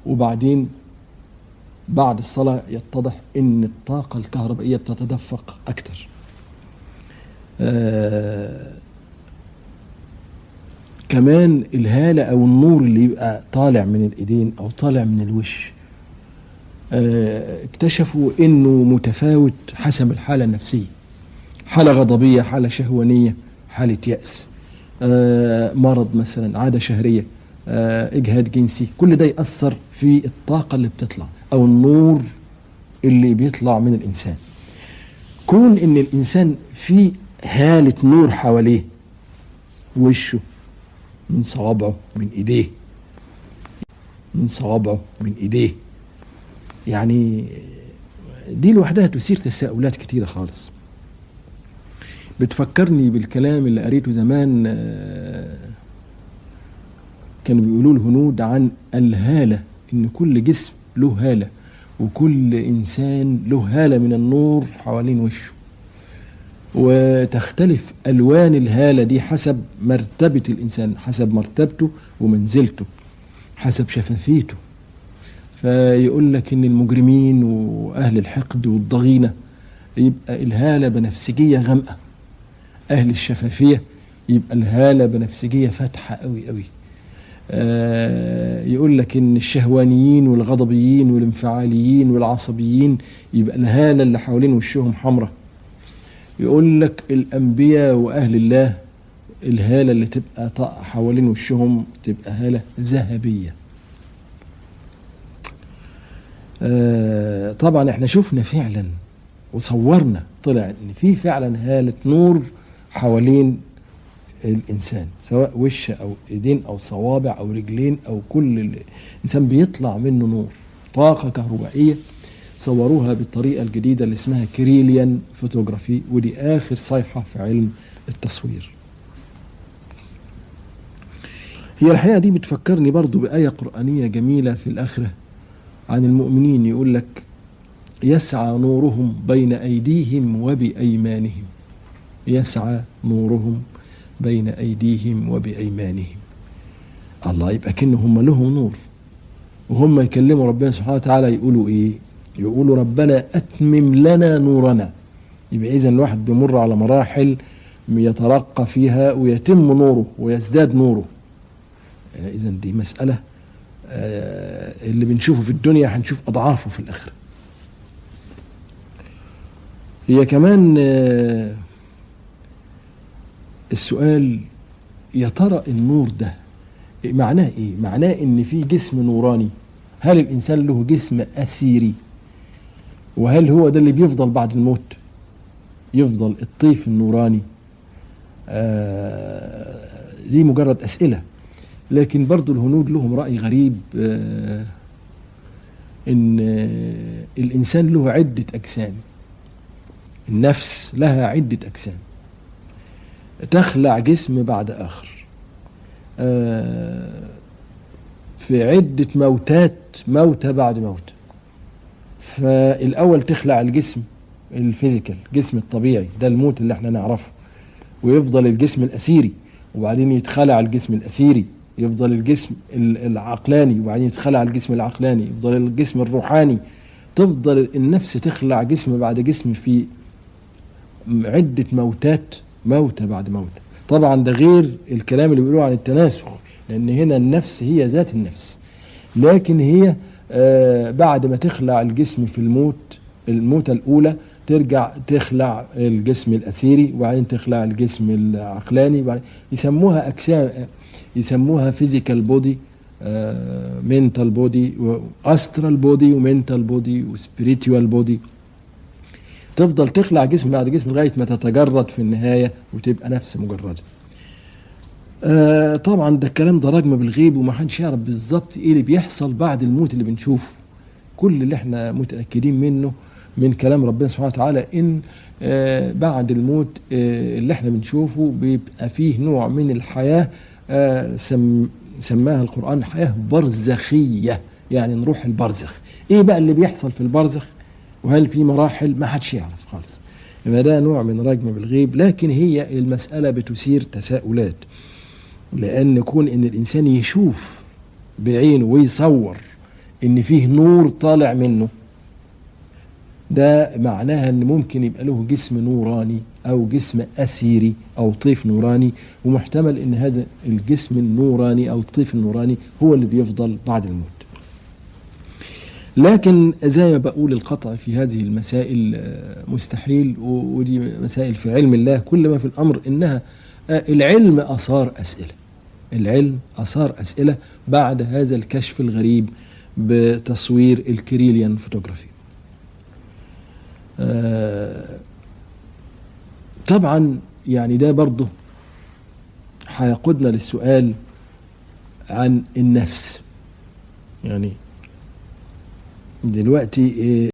وبعدين بعد الصلاة يتضح ان الطاقة الكهربائية بتتدفق اكتر. كمان الهالة او النور اللي يبقى طالع من الايدين او طالع من الوش، اكتشفوا انه متفاوت حسب الحالة النفسية، حالة غضبية، حالة شهوانية، حالة يأس، مرض مثلا، عادة شهرية، اجهاد جنسي، كل ده يأثر في الطاقة اللي بتطلع او النور اللي بيطلع من الانسان. كون ان الانسان في هالة نور حواليه، وشه، من صوابعه، من ايديه، من صوابعه، من ايديه، يعني دي لوحدها تثير تساؤلات كتيرة خالص. بتفكرني بالكلام اللي قريته زمان، كانوا بيقولوا الهنود عن الهالة، ان كل جسم له هالة وكل انسان له هالة من النور حوالين وشه، وتختلف الوان الهالة دي حسب مرتبة الانسان، حسب مرتبته ومنزلته، حسب شفافيته. فيقول لك ان المجرمين واهل الحقد والضغينة يبقى الهالة بنفسجية غامقة، اهل الشفافية يبقى الهالة بنفسجية فاتحة قوي قوي. يقول لك ان الشهوانيين والغضبيين والانفعاليين والعصبيين يبقى الهالة اللي حوالين وشهم حمراء. يقول لك الانبياء واهل الله الهالة اللي تبقى حوالين وشهم تبقى هالة ذهبية. طبعا احنا شفنا فعلا وصورنا، طلع ان في فعلا هالة نور حوالين الانسان، سواء وش او ايدين او صوابع او رجلين او كل الانسان بيطلع منه نور، طاقة كهربائية. صوروها بالطريقة الجديدة اللي اسمها كريليان فوتوغرافي، ودي اخر صيحة في علم التصوير. هي الحقيقة دي بتفكرني برضو بآية قرآنية جميلة في الآخرة عن المؤمنين، يقول لك يسعى نورهم بين أيديهم وبأيمانهم، يسعى نورهم بين أيديهم وبأيمانهم. الله، يبقى كأنهم لهم نور وهم يكلموا ربنا سبحانه وتعالى يقولوا إيه؟ يقولوا ربنا أتمم لنا نورنا. يبقى إذن الواحد بيمر على مراحل يترقى فيها ويتم نوره ويزداد نوره. إذن دي مسألة اللي بنشوفه في الدنيا هنشوف أضعافه في الآخرة. هي كمان السؤال، يا ترى النور ده معناه ايه؟ معناه ان في جسم نوراني. هل الانسان له جسم اثيري؟ وهل هو ده اللي بيفضل بعد الموت؟ يفضل الطيف النوراني؟ دي مجرد اسئلة. لكن برضو الهنود لهم رأي غريب، ان الانسان له عدة اجسام، النفس لها عدة اجسام تخلع جسم بعد آخر، في عدة موتة بعد موتة. فالأول تخلع الجسم الفيزيكال، الجسم الطبيعي ده الموت اللي احنا نعرفه، ويفضل الجسم الأسيري، وبعدين يتخلع الجسم الأسيري، يفضل الجسم العقلاني، وبعدين يتخلع الجسم العقلاني، يفضل الجسم الروحاني. تفضل النفس تخلع جسم بعد جسم في عدة موتات، موتة بعد موتة. طبعا ده غير الكلام اللي بيقولوه عن التناسخ، لأن هنا النفس هي ذات النفس، لكن هي بعد ما تخلع الجسم في الموتة الأولى ترجع تخلع الجسم الأسيري، وبعدين تخلع الجسم العقلاني، وبعدين يسموها أجسام، يسموها فيزيكال بودي، منتال بودي، واسترال بودي، ومنتال بودي، وسبيريتوال بودي. تفضل تخلع جسم بعد جسم لغاية ما تتجرد في النهاية وتبقى نفس مجردة. طبعا ده الكلام ده رجم بالغيب، وما حدش يعرف بالظبط ايه اللي بيحصل بعد الموت اللي بنشوفه. كل اللي احنا متأكدين منه من كلام ربنا سبحانه وتعالى ان بعد الموت اللي احنا بنشوفه بيبقى فيه نوع من الحياة سماها القرآن حياة برزخية، يعني نروح البرزخ. ايه بقى اللي بيحصل في البرزخ؟ وهل في مراحل؟ ما حدش يعرف خالص. يبقى ده نوع من رجم بالغيب. لكن هي المسألة بتثير تساؤلات، لأن كون إن الإنسان يشوف بعينه ويصور ان فيه نور طالع منه، ده معناها ان ممكن يبقى له جسم نوراني او جسم اثيري او طيف نوراني، ومحتمل ان هذا الجسم النوراني او الطيف النوراني هو اللي بيفضل بعد الموت. لكن زي ما بقول القطع في هذه المسائل مستحيل، ودي مسائل في علم الله. كل ما في الامر انها العلم اثار اسئله، العلم اثار اسئله بعد هذا الكشف الغريب بتصوير الكريليان فوتوغرافي. طبعا يعني ده برضه هيقودنا للسؤال عن النفس. يعني دلوقتي